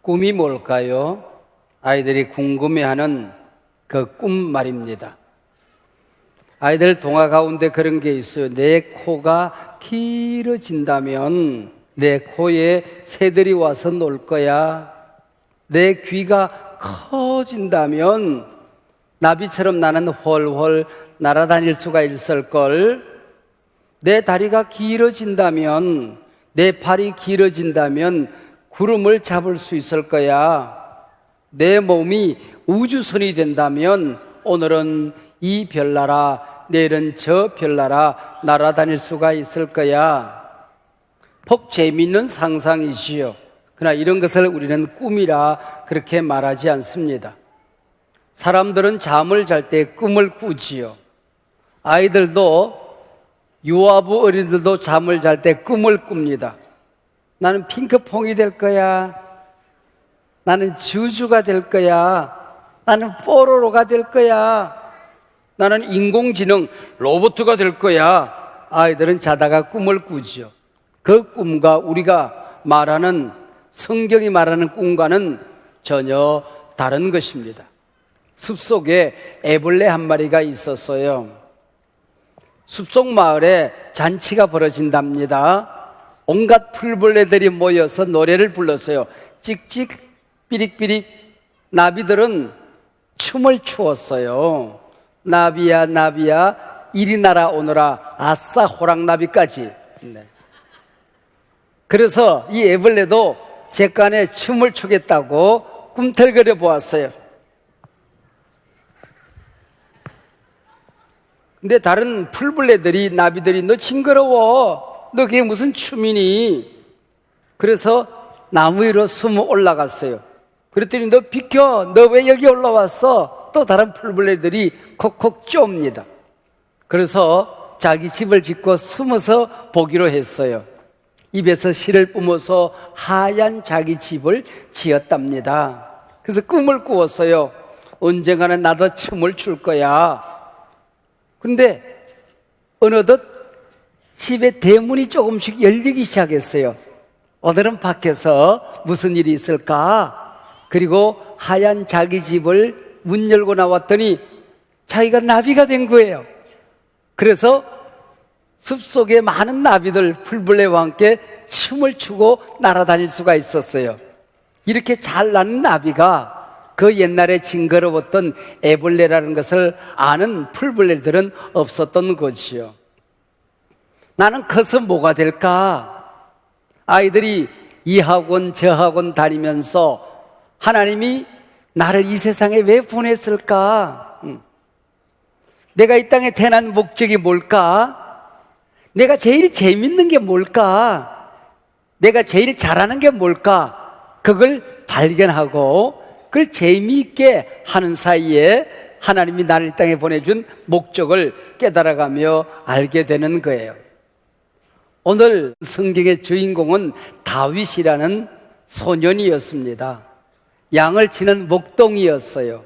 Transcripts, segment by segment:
꿈이 뭘까요? 아이들이 궁금해하는 그 꿈 말입니다. 아이들 동화 가운데 그런 게 있어요. 내 코가 길어진다면 내 코에 새들이 와서 놀 거야. 내 귀가 커진다면 나비처럼 나는 훨훨 날아다닐 수가 있을걸. 내 다리가 길어진다면, 내 팔이 길어진다면 구름을 잡을 수 있을 거야. 내 몸이 우주선이 된다면 오늘은 이 별나라, 내일은 저 별나라 날아다닐 수가 있을 거야. 퍽 재미있는 상상이지요. 그러나 이런 것을 우리는 꿈이라 그렇게 말하지 않습니다. 사람들은 잠을 잘 때 꿈을 꾸지요. 아이들도, 유아부 어린이들도 잠을 잘 때 꿈을 꿉니다. 나는 핑크퐁이 될 거야. 나는 주주가 될 거야. 나는 뽀로로가 될 거야. 나는 인공지능 로봇가 될 거야. 아이들은 자다가 꿈을 꾸지요. 그 꿈과 우리가 말하는, 성경이 말하는 꿈과는 전혀 다른 것입니다. 숲속에 애벌레 한 마리가 있었어요. 숲속 마을에 잔치가 벌어진답니다. 온갖 풀벌레들이 모여서 노래를 불렀어요. 찍찍 삐릭삐릭. 나비들은 춤을 추었어요. 나비야 나비야 이리 날아오너라. 아싸 호랑나비까지. 네. 그래서 이 애벌레도 객관에 춤을 추겠다고 꿈틀거려 보았어요. 근데 다른 풀벌레들이, 나비들이 너 징그러워. 너 그게 무슨 춤이니? 그래서 나무 위로 숨어 올라갔어요. 그랬더니 너 비켜. 너 왜 여기 올라왔어? 또 다른 풀벌레들이 콕콕 쪼옵니다. 그래서 자기 집을 짓고 숨어서 보기로 했어요. 입에서 실을 뿜어서 하얀 자기 집을 지었답니다. 그래서 꿈을 꾸었어요. 언젠가는 나도 춤을 출 거야. 근데 어느덧 집에 대문이 조금씩 열리기 시작했어요. 오늘은 밖에서 무슨 일이 있을까? 그리고 하얀 자기 집을 문 열고 나왔더니 자기가 나비가 된 거예요. 그래서 숲속에 많은 나비들, 풀벌레와 함께 춤을 추고 날아다닐 수가 있었어요. 이렇게 잘 나는 나비가 그 옛날에 징그러웠던 애벌레라는 것을 아는 풀벌레들은 없었던 것이요. 나는 커서 뭐가 될까? 아이들이 이 학원 저 학원 다니면서 하나님이 나를 이 세상에 왜 보냈을까? 내가 이 땅에 태어난 목적이 뭘까? 내가 제일 재밌는 게 뭘까? 내가 제일 잘하는 게 뭘까? 그걸 발견하고 그걸 재미있게 하는 사이에 하나님이 나를 이 땅에 보내준 목적을 깨달아가며 알게 되는 거예요. 오늘 성경의 주인공은 다윗이라는 소년이었습니다. 양을 치는 목동이었어요.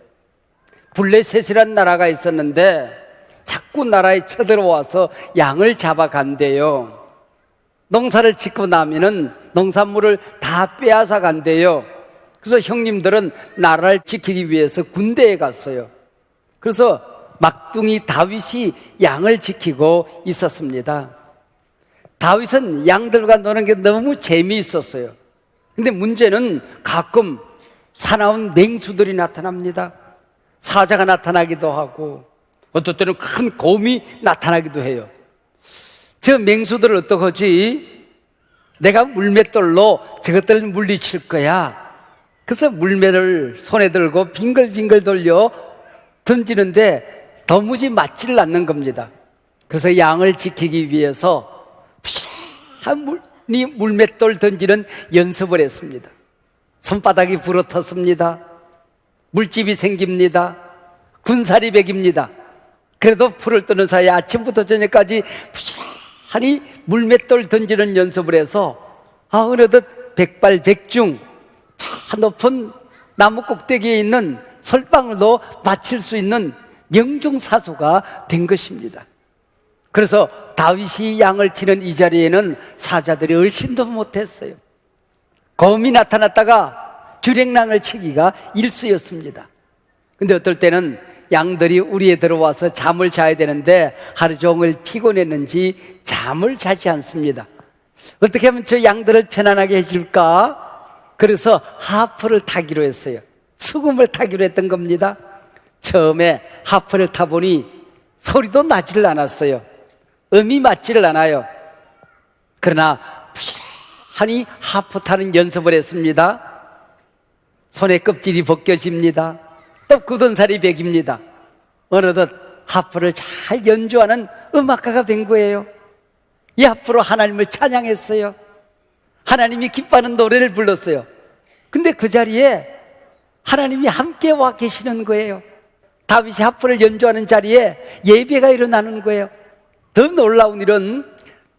블레셋이라는 나라가 있었는데 자꾸 나라에 쳐들어와서 양을 잡아간대요. 농사를 짓고 나면은 농산물을 다 빼앗아 간대요. 그래서 형님들은 나라를 지키기 위해서 군대에 갔어요. 그래서 막둥이 다윗이 양을 지키고 있었습니다. 다윗은 양들과 노는 게 너무 재미있었어요. 근데 문제는 가끔 사나운 맹수들이 나타납니다. 사자가 나타나기도 하고 어떨 때는 큰 곰이 나타나기도 해요. 저 맹수들을 어떡하지? 내가 물맷돌로 저것들을 물리칠 거야. 그래서 물맷을 손에 들고 빙글빙글 돌려 던지는데 도무지 맞지를 않는 겁니다. 그래서 양을 지키기 위해서 부지런한 물맷돌 던지는 연습을 했습니다. 손바닥이 부러졌습니다. 물집이 생깁니다. 군살이 배깁니다. 그래도 풀을 뜨는 사이 아침부터 저녁까지 부지런히 물맷돌 던지는 연습을 해서 어느덧 백발백중 저 높은 나무 꼭대기에 있는 솔방울도 맞힐 수 있는 명중사수가 된 것입니다. 그래서 다윗이 양을 치는 이 자리에는 사자들이 얼씬도 못했어요. 곰이 나타났다가 주랭랑을 치기가 일쑤였습니다. 근데 어떨 때는 양들이 우리에 들어와서 잠을 자야 되는데 하루 종일 피곤했는지 잠을 자지 않습니다. 어떻게 하면 저 양들을 편안하게 해줄까? 그래서 하프를 타기로 했어요. 수금을 타기로 했던 겁니다. 처음에 하프를 타보니 소리도 나지를 않았어요. 음이 맞지를 않아요. 그러나 부지런히 하프 타는 연습을 했습니다. 손에 껍질이 벗겨집니다. 또 굳은 살이 배깁니다. 어느덧 하프를 잘 연주하는 음악가가 된 거예요. 이 하프로 하나님을 찬양했어요. 하나님이 기뻐하는 노래를 불렀어요. 근데 그 자리에 하나님이 함께 와 계시는 거예요. 다윗이 하프를 연주하는 자리에 예배가 일어나는 거예요. 더 놀라운 일은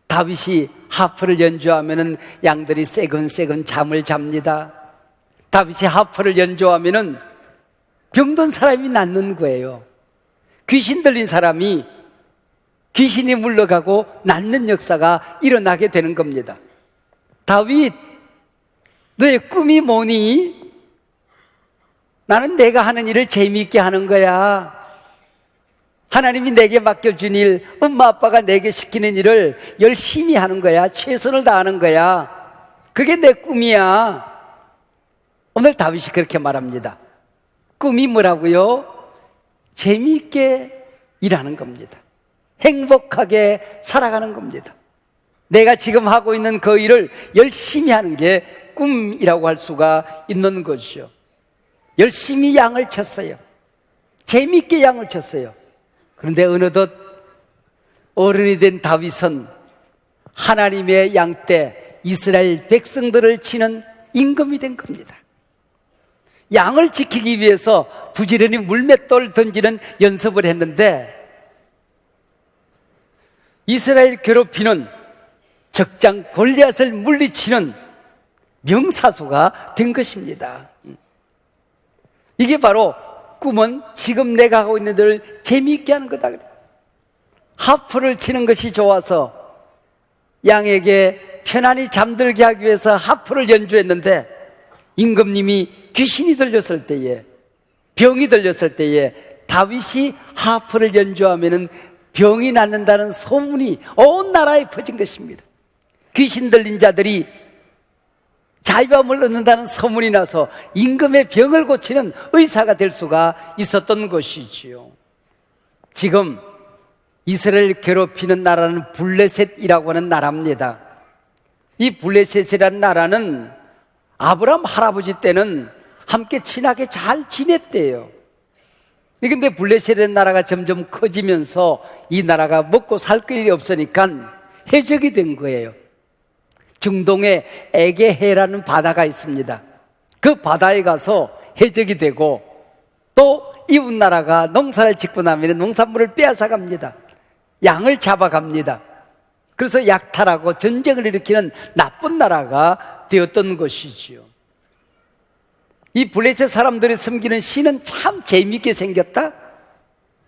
다윗이 하프를 연주하면은 양들이 새근새근 잠을 잡니다. 다윗이 하프를 연주하면은 병든 사람이 낫는 거예요. 귀신 들린 사람이 귀신이 물러가고 낫는 역사가 일어나게 되는 겁니다. 다윗, 너의 꿈이 뭐니? 나는 내가 하는 일을 재미있게 하는 거야. 하나님이 내게 맡겨준 일, 엄마 아빠가 내게 시키는 일을 열심히 하는 거야. 최선을 다하는 거야. 그게 내 꿈이야. 오늘 다윗이 그렇게 말합니다. 꿈이 뭐라고요? 재미있게 일하는 겁니다. 행복하게 살아가는 겁니다. 내가 지금 하고 있는 그 일을 열심히 하는 게 꿈이라고 할 수가 있는 것이죠. 열심히 양을 쳤어요. 재미있게 양을 쳤어요. 그런데 어느덧 어른이 된 다윗은 하나님의 양 때 이스라엘 백성들을 치는 임금이 된 겁니다. 양을 지키기 위해서 부지런히 물맷돌 던지는 연습을 했는데 이스라엘 괴롭히는 적장 골리앗을 물리치는 명사수가 된 것입니다. 이게 바로 꿈은 지금 내가 하고 있는 일을 재미있게 하는 거다. 하프를 치는 것이 좋아서 양에게 편안히 잠들게 하기 위해서 하프를 연주했는데 임금님이 귀신이 들렸을 때에, 병이 들렸을 때에 다윗이 하프를 연주하면은 병이 낫는다는 소문이 온 나라에 퍼진 것입니다. 귀신 들린 자들이 자유함을 얻는다는 소문이 나서 임금의 병을 고치는 의사가 될 수가 있었던 것이지요. 지금 이스라엘 괴롭히는 나라는 블레셋이라고 하는 나라입니다. 이 블레셋이라는 나라는 아브라함 할아버지 때는 함께 친하게 잘 지냈대요. 그런데 블레셋이라는 나라가 점점 커지면서 이 나라가 먹고 살 길이 없으니까 해적이 된 거예요. 중동에 에게해라는 바다가 있습니다. 그 바다에 가서 해적이 되고 또 이웃 나라가 농사를 짓고 나면 농산물을 빼앗아 갑니다. 양을 잡아갑니다. 그래서 약탈하고 전쟁을 일으키는 나쁜 나라가 되었던 것이지요. 이 블레셋 사람들이 섬기는 신은 참 재미있게 생겼다.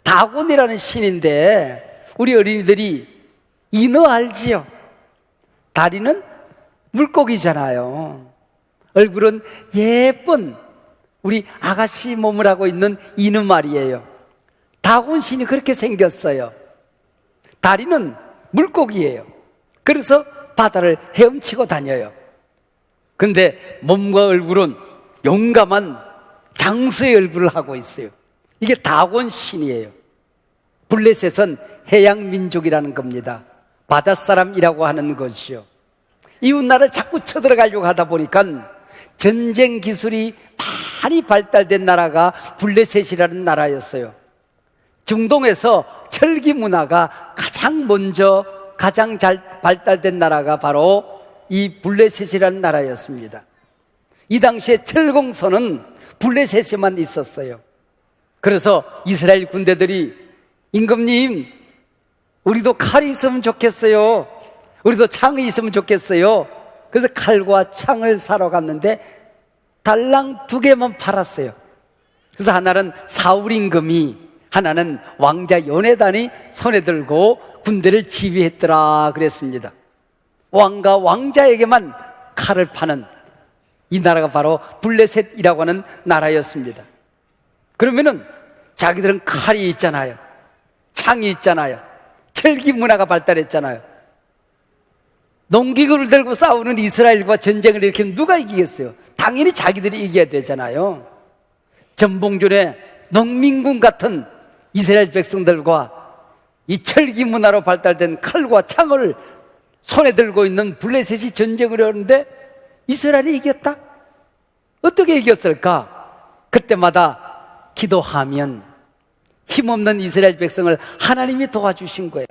다곤이라는 신인데 우리 어린이들이 인어 알지요? 다리는 물고기잖아요. 얼굴은 예쁜 우리 아가씨 몸을 하고 있는 인어 말이에요. 다곤 신이 그렇게 생겼어요. 다리는 물고기예요. 그래서 바다를 헤엄치고 다녀요. 근데 몸과 얼굴은 용감한 장수의 얼굴을 하고 있어요. 이게 다곤 신이에요. 블레셋은 해양민족이라는 겁니다. 바닷사람이라고 하는 것이요. 이웃나라를 자꾸 쳐들어가려고 하다 보니까 전쟁 기술이 많이 발달된 나라가 블레셋이라는 나라였어요. 중동에서 철기 문화가 가장 잘 발달된 나라가 바로 이 블레셋이라는 나라였습니다. 이 당시에 철공소는 블레셋에만 있었어요. 그래서 이스라엘 군대들이 임금님, 우리도 칼이 있으면 좋겠어요. 우리도 창이 있으면 좋겠어요. 그래서 칼과 창을 사러 갔는데 달랑 2개만 팔았어요. 그래서 하나는 사울 임금이, 하나는 왕자 요네단이 손에 들고 군대를 지휘했더라 그랬습니다. 왕과 왕자에게만 칼을 파는 이 나라가 바로 블레셋이라고 하는 나라였습니다. 그러면은 자기들은 칼이 있잖아요. 창이 있잖아요. 철기 문화가 발달했잖아요. 농기구를 들고 싸우는 이스라엘과 전쟁을 일으키면 누가 이기겠어요? 당연히 자기들이 이겨야 되잖아요. 전봉준의 농민군 같은 이스라엘 백성들과 이 철기 문화로 발달된 칼과 창을 손에 들고 있는 블레셋이 전쟁을 하는데 이스라엘이 이겼다? 어떻게 이겼을까? 그때마다 기도하면 힘없는 이스라엘 백성을 하나님이 도와주신 거예요.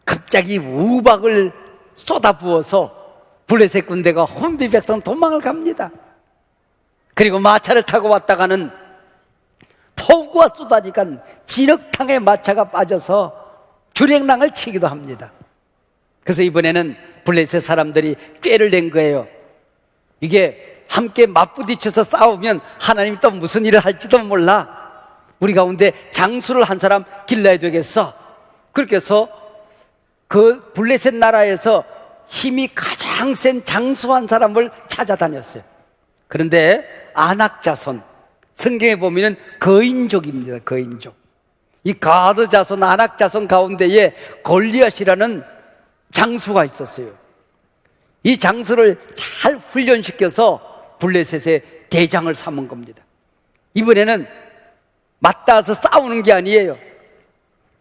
갑자기 우박을 쏟아부어서 블레셋 군대가 혼비 백성 도망을 갑니다. 그리고 마차를 타고 왔다가는 폭우가 쏟아지니까 진흙탕에 마차가 빠져서 주랭랑을 치기도 합니다. 그래서 이번에는 블레셋 사람들이 꾀를 낸 거예요. 이게 함께 맞부딪혀서 싸우면 하나님이 또 무슨 일을 할지도 몰라. 우리 가운데 장수를 한 사람 길러야 되겠어. 그렇게 해서 그 블레셋 나라에서 힘이 가장 센 장수한 사람을 찾아다녔어요. 그런데 아낙 자손, 성경에 보면은 거인족입니다. 거인족. 이 가드 자손, 아낙 자손 가운데에 골리앗이라는 장수가 있었어요. 이 장수를 잘 훈련시켜서 블레셋의 대장을 삼은 겁니다. 이번에는 맞닿아서 싸우는 게 아니에요.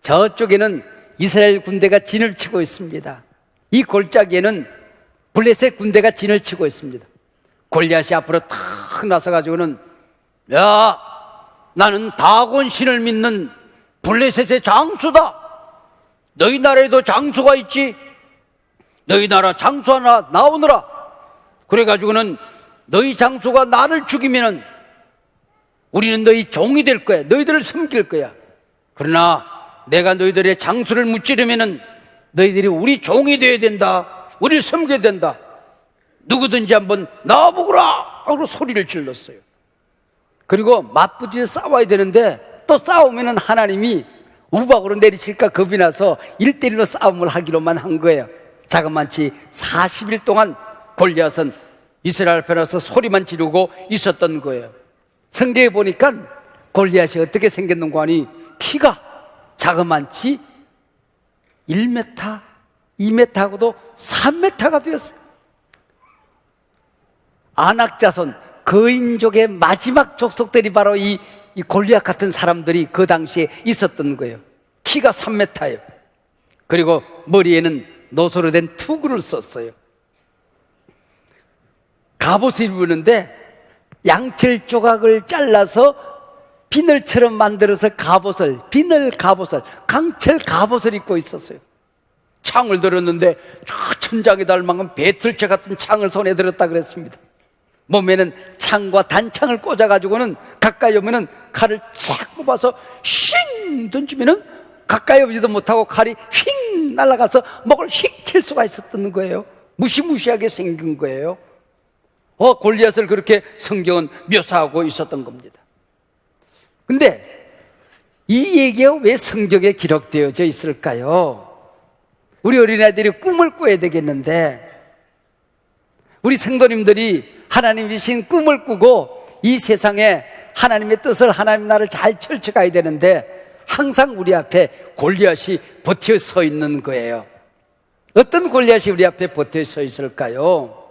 저쪽에는 이스라엘 군대가 진을 치고 있습니다. 이 골짜기에는 블레셋 군대가 진을 치고 있습니다. 골리앗이 앞으로 탁 나서가지고는, 야, 나는 다곤 신을 믿는 블레셋의 장수다. 너희 나라에도 장수가 있지. 너희 나라 장수 하나 나오느라. 그래가지고는 너희 장수가 나를 죽이면은 우리는 너희 종이 될 거야. 너희들을 섬길 거야. 그러나 내가 너희들의 장수를 무찌르면은 너희들이 우리 종이 되어야 된다. 우리를 섬겨야 된다. 누구든지 한번 나와보거라 하고 소리를 질렀어요. 그리고 맞부딪혀 싸워야 되는데 또 싸우면은 하나님이 우박으로 내리칠까 겁이 나서 1대1로 싸움을 하기로만 한 거예요. 자그만치 40일 동안 골리앗은 이스라엘 편에서 소리만 지르고 있었던 거예요. 성경에 보니까 골리앗이 어떻게 생겼는가 하니 키가 자그만치 1m, 2m하고도 3m가 되었어요. 아낙 자손, 거인족의 마지막 족속들이 바로 이 골리앗 같은 사람들이 그 당시에 있었던 거예요. 키가 3m예요. 그리고 머리에는 노소로 된 투구를 썼어요. 갑옷을 입었는데 양철 조각을 잘라서 비늘처럼 만들어서 갑옷을, 비늘 갑옷을, 강철 갑옷을 입고 있었어요. 창을 들었는데 천장에 닿을 만큼 배틀채 같은 창을 손에 들었다 그랬습니다. 몸에는 창과 단창을 꽂아가지고는 가까이 오면은 칼을 쫙 뽑아서 쉥 던지면은 가까이 오지도 못하고 칼이 휙 날아가서 목을 휙 칠 수가 있었던 거예요. 무시무시하게 생긴 거예요. 골리앗을 그렇게 성경은 묘사하고 있었던 겁니다. 근데 이 얘기가 왜 성경에 기록되어져 있을까요? 우리 어린아이들이 꿈을 꿔야 되겠는데, 우리 성도님들이 하나님 주신 꿈을 꾸고 이 세상에 하나님의 뜻을, 하나님 나라를 잘 펼쳐가야 되는데 항상 우리 앞에 골리앗이 버텨 서 있는 거예요. 어떤 골리앗이 우리 앞에 버텨 서 있을까요?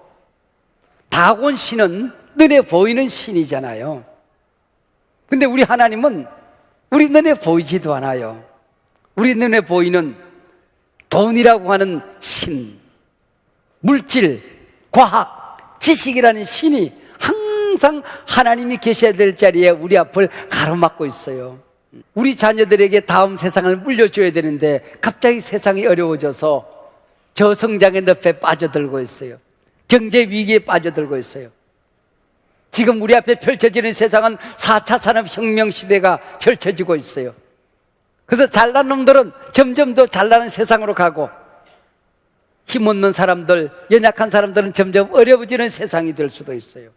다곤 신은 눈에 보이는 신이잖아요. 근데 우리 하나님은 우리 눈에 보이지도 않아요. 우리 눈에 보이는 돈이라고 하는 신, 물질, 과학, 지식이라는 신이 항상 하나님이 계셔야 될 자리에 우리 앞을 가로막고 있어요. 우리 자녀들에게 다음 세상을 물려줘야 되는데 갑자기 세상이 어려워져서 저성장의 늪에 빠져들고 있어요. 경제 위기에 빠져들고 있어요. 지금 우리 앞에 펼쳐지는 세상은 4차 산업혁명 시대가 펼쳐지고 있어요. 그래서 잘난 놈들은 점점 더 잘나는 세상으로 가고 힘없는 사람들, 연약한 사람들은 점점 어려워지는 세상이 될 수도 있어요.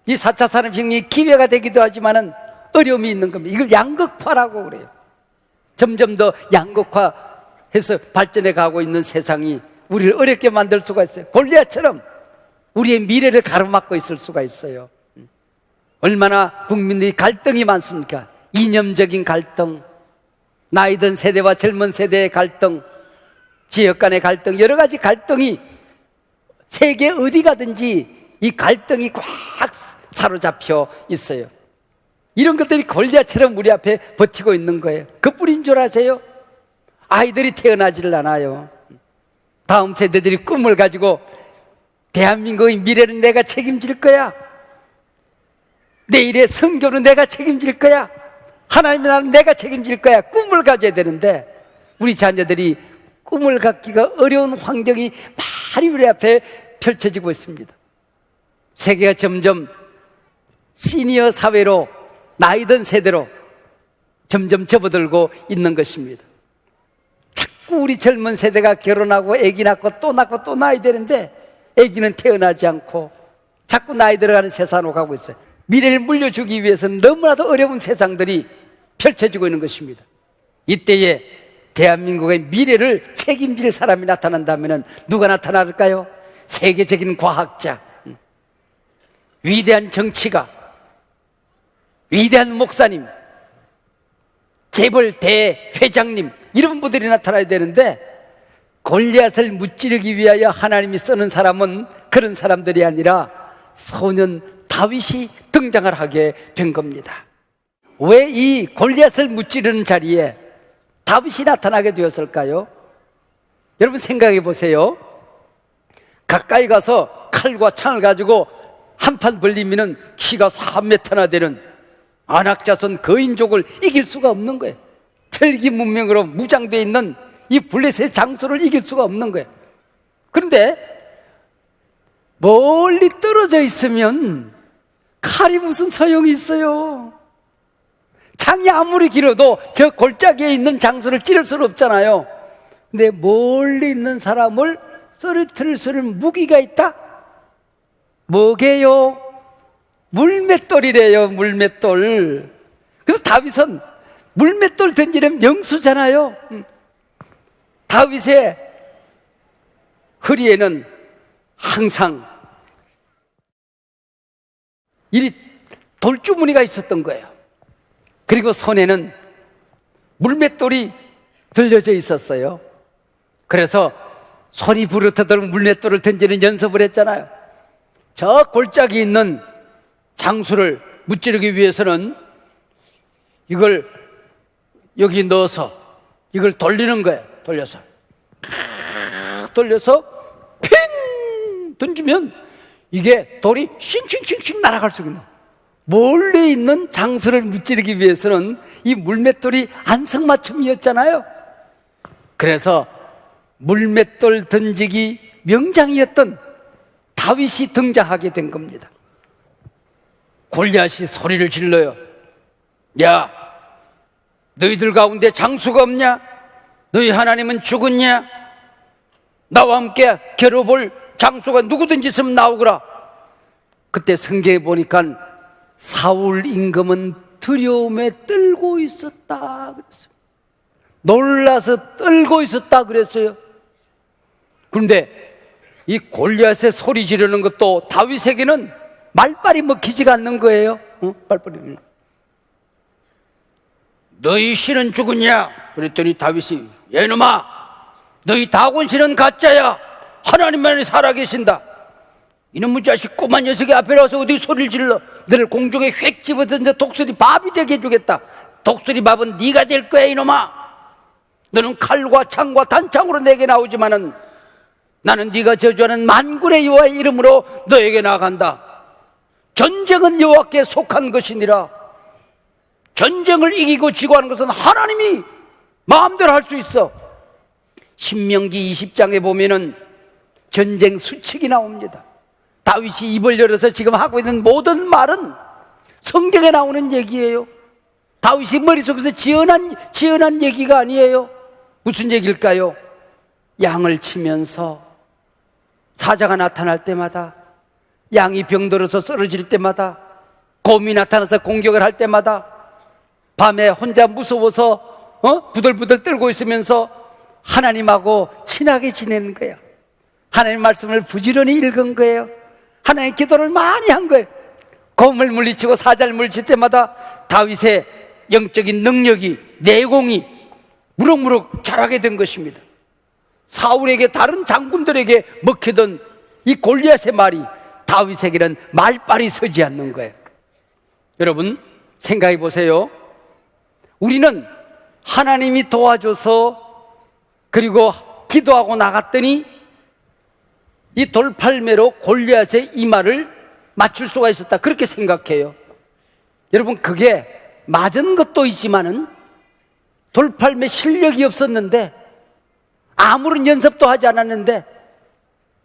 이 4차 산업혁명이 기회가 되기도 하지만은 어려움이 있는 겁니다. 이걸 양극화라고 그래요. 점점 더 양극화해서 발전해 가고 있는 세상이 우리를 어렵게 만들 수가 있어요. 골리앗처럼 우리의 미래를 가로막고 있을 수가 있어요. 얼마나 국민들이 갈등이 많습니까? 이념적인 갈등, 나이 든 세대와 젊은 세대의 갈등, 지역 간의 갈등, 여러 가지 갈등이 세계 어디 가든지 이 갈등이 꽉 사로잡혀 있어요. 이런 것들이 골리앗처럼 우리 앞에 버티고 있는 거예요. 그뿐인 줄 아세요? 아이들이 태어나지를 않아요. 다음 세대들이 꿈을 가지고 대한민국의 미래는 내가 책임질 거야, 내일의 성교는 내가 책임질 거야, 하나님의 나라는 내가 책임질 거야, 꿈을 가져야 되는데 우리 자녀들이 꿈을 갖기가 어려운 환경이 많이 우리 앞에 펼쳐지고 있습니다. 세계가 점점 시니어 사회로, 나이 든 세대로 점점 접어들고 있는 것입니다. 자꾸 우리 젊은 세대가 결혼하고 아기 낳고 또 낳고 또 낳아야 되는데 아기는 태어나지 않고 자꾸 나이 들어가는 세상으로 가고 있어요. 미래를 물려주기 위해서는 너무나도 어려운 세상들이 펼쳐지고 있는 것입니다. 이때에 대한민국의 미래를 책임질 사람이 나타난다면 누가 나타날까요? 세계적인 과학자, 위대한 정치가, 위대한 목사님, 재벌 대회장님, 이런 분들이 나타나야 되는데 골리앗을 무찌르기 위하여 하나님이 쓰는 사람은 그런 사람들이 아니라 소년 다윗이 등장을 하게 된 겁니다. 왜 이 골리앗을 무찌르는 자리에 다윗이 나타나게 되었을까요? 여러분 생각해 보세요. 가까이 가서 칼과 창을 가지고 한판 벌리면 키가 3m나 되는 안악자손 거인족을 이길 수가 없는 거예요. 철기 문명으로 무장되어 있는 이 블레셋의 장수를 이길 수가 없는 거예요. 그런데 멀리 떨어져 있으면 칼이 무슨 소용이 있어요? 창이 아무리 길어도 저 골짜기에 있는 장수를 찌를 수는 없잖아요. 근데 멀리 있는 사람을 쓰러뜨릴 수 있는 무기가 있다? 뭐게요? 물맷돌이래요. 물맷돌. 그래서 다윗은 물맷돌 던지는 명수잖아요. 다윗의 허리에는 항상 이 돌주머니가 있었던 거예요. 그리고 손에는 물맷돌이 들려져 있었어요. 그래서 손이 부르트도록 물맷돌을 던지는 연습을 했잖아요. 저 골짜기에 있는 장수를 무찌르기 위해서는 이걸 여기 넣어서 이걸 돌리는 거예요. 돌려서 핑 던지면 이게 돌이 싱싱싱싱 날아갈 수 있는, 멀리 있는 장수를 무찌르기 위해서는 이 물맷돌이 안성맞춤이었잖아요. 그래서 물맷돌 던지기 명장이었던 다윗이 등장하게 된 겁니다. 골리앗이 소리를 질러요. 야, 너희들 가운데 장수가 없냐? 너희 하나님은 죽었냐? 나와 함께 겨뤄볼 장수가 누구든지 있으면 나오거라. 그때 성경에 보니까 사울 임금은 두려움에 떨고 있었다 그랬어요. 놀라서 떨고 있었다 그랬어요. 그런데 이 골리앗의 소리 지르는 것도 다윗에게는 말빨이 먹히지가 않는 거예요. 말빨이. 너희 신은 죽었냐? 그랬더니 다윗이, 야 이놈아, 너희 다곤 신은 가짜야. 하나님만이 살아계신다. 이놈의 자식 꼬만 녀석이 앞에 나와서 어디 소리를 질러. 너를 공중에 휙 집어던져 독수리 밥이 되게 해주겠다. 독수리 밥은 네가 될 거야 이놈아. 너는 칼과 창과 단창으로 내게 나오지만은 나는 네가 저주하는 만군의 여호와의 이름으로 너에게 나아간다. 전쟁은 여호와께 속한 것이니라. 전쟁을 이기고 지고 하는 것은 하나님이 마음대로 할 수 있어. 신명기 20장에 보면은 전쟁 수칙이 나옵니다. 다윗이 입을 열어서 지금 하고 있는 모든 말은 성경에 나오는 얘기예요. 다윗이 머릿속에서 지어난 얘기가 아니에요. 무슨 얘기일까요? 양을 치면서 사자가 나타날 때마다, 양이 병들어서 쓰러질 때마다, 곰이 나타나서 공격을 할 때마다, 밤에 혼자 무서워서 부들부들 떨고 있으면서 하나님하고 친하게 지내는 거예요. 하나님 말씀을 부지런히 읽은 거예요. 하나님 기도를 많이 한 거예요. 검을 물리치고 사자를 물리칠 때마다 다윗의 영적인 능력이, 내공이 무럭무럭 자라게 된 것입니다. 사울에게, 다른 장군들에게 먹히던 이 골리앗의 말이 다윗에게는 말빨이 서지 않는 거예요. 여러분 생각해 보세요. 우리는 하나님이 도와줘서 그리고 기도하고 나갔더니 이 돌팔매로 골리앗의 이마를 맞출 수가 있었다, 그렇게 생각해요. 여러분 그게 맞은 것도 있지만은 돌팔매 실력이 없었는데, 아무런 연습도 하지 않았는데,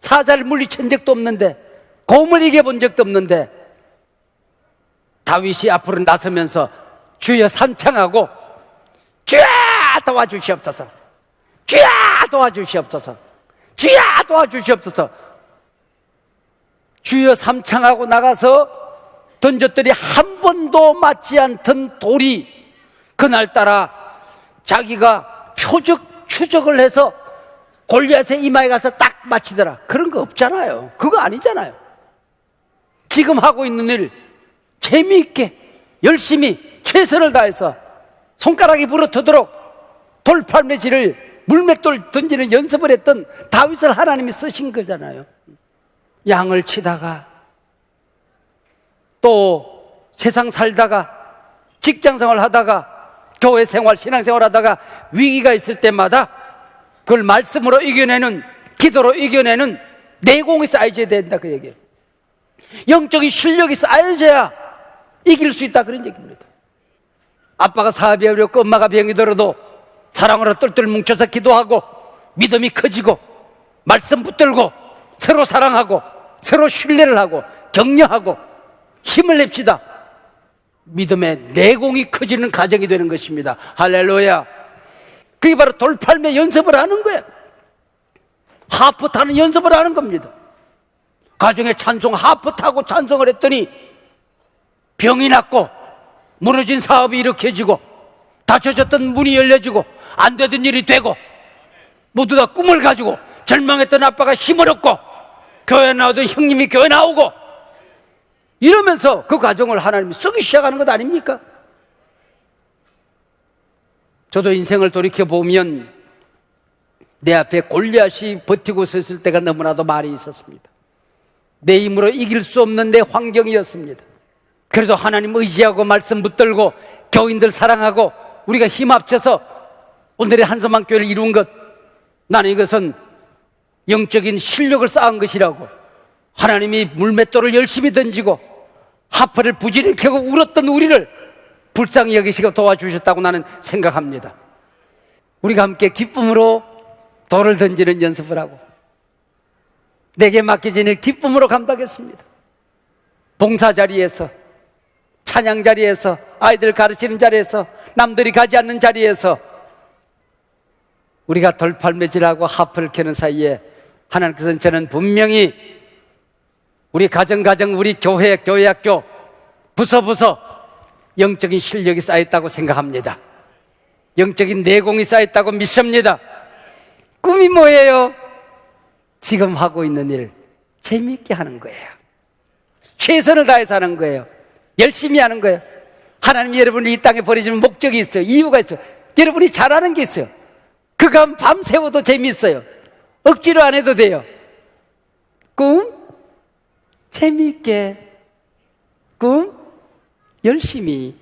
사자를 물리친 적도 없는데, 곰을 이겨본 적도 없는데, 다윗이 앞으로 나서면서 주여 삼창하고 주여 도와주시옵소서, 주여 도와주시옵소서, 주여 도와주시옵소서, 주여 삼창하고 나가서 던졌더니 한 번도 맞지 않던 돌이 그날따라 자기가 추적을 해서 골리앗의 이마에 가서 딱 맞히더라. 그런 거 없잖아요. 그거 아니잖아요. 지금 하고 있는 일 재미있게 열심히 최선을 다해서 손가락이 부러뜨도록 돌팔매질을, 물맷돌 던지는 연습을 했던 다윗을 하나님이 쓰신 거잖아요. 양을 치다가 또 세상 살다가 직장생활 하다가 교회 생활, 신앙생활 하다가 위기가 있을 때마다 그걸 말씀으로 이겨내는, 기도로 이겨내는 내공이 쌓여져야 된다, 그 얘기예요. 영적인 실력이 쌓여져야 이길 수 있다, 그런 얘기입니다. 아빠가 사업이 어렵고 엄마가 병이 들어도 사랑으로 똘똘 뭉쳐서 기도하고 믿음이 커지고 말씀 붙들고 서로 사랑하고 서로 신뢰를 하고 격려하고 힘을 냅시다. 믿음의 내공이 커지는 가정이 되는 것입니다. 할렐루야. 그게 바로 돌팔매 연습을 하는 거예요. 하프 타는 연습을 하는 겁니다. 가정에 찬송, 하프 타고 찬송을 했더니 병이 낫고 무너진 사업이 일으켜지고 닫혀졌던 문이 열려지고 안 되던 일이 되고 모두 다 꿈을 가지고 절망했던 아빠가 힘을 얻고 교회 나오던 형님이 교회 나오고 이러면서 그 가정을 하나님이 쓰기 시작하는 것 아닙니까? 저도 인생을 돌이켜보면 내 앞에 골리앗이 버티고 섰을 때가 너무나도 많이 있었습니다. 내 힘으로 이길 수 없는 내 환경이었습니다. 그래도 하나님 의지하고 말씀 붙들고 교인들 사랑하고 우리가 힘 합쳐서 오늘의 한서만 교회를 이룬 것, 나는 이것은 영적인 실력을 쌓은 것이라고, 하나님이 물맷돌을 열심히 던지고 하프를 부지런히 고 울었던 우리를 불쌍히 여기시고 도와주셨다고 나는 생각합니다. 우리가 함께 기쁨으로 돌을 던지는 연습을 하고 내게 맡겨진 일 기쁨으로 감당했습니다. 봉사 자리에서, 찬양 자리에서, 아이들 가르치는 자리에서, 남들이 가지 않는 자리에서 우리가 돌팔매질하고 하프를 켜는 사이에 하나님께서는 저는 분명히 우리 가정, 우리 교회, 학교, 부서 영적인 실력이 쌓였다고 생각합니다. 영적인 내공이 쌓였다고 믿습니다. 꿈이 뭐예요? 지금 하고 있는 일 재미있게 하는 거예요. 최선을 다해서 하는 거예요. 열심히 하는 거예요. 하나님이 여러분을 이 땅에 보내주는 목적이 있어요. 이유가 있어요. 여러분이 잘하는 게 있어요. 그거 밤새워도 재미있어요. 억지로 안 해도 돼요. 꿈 재미있게, 꿈 열심히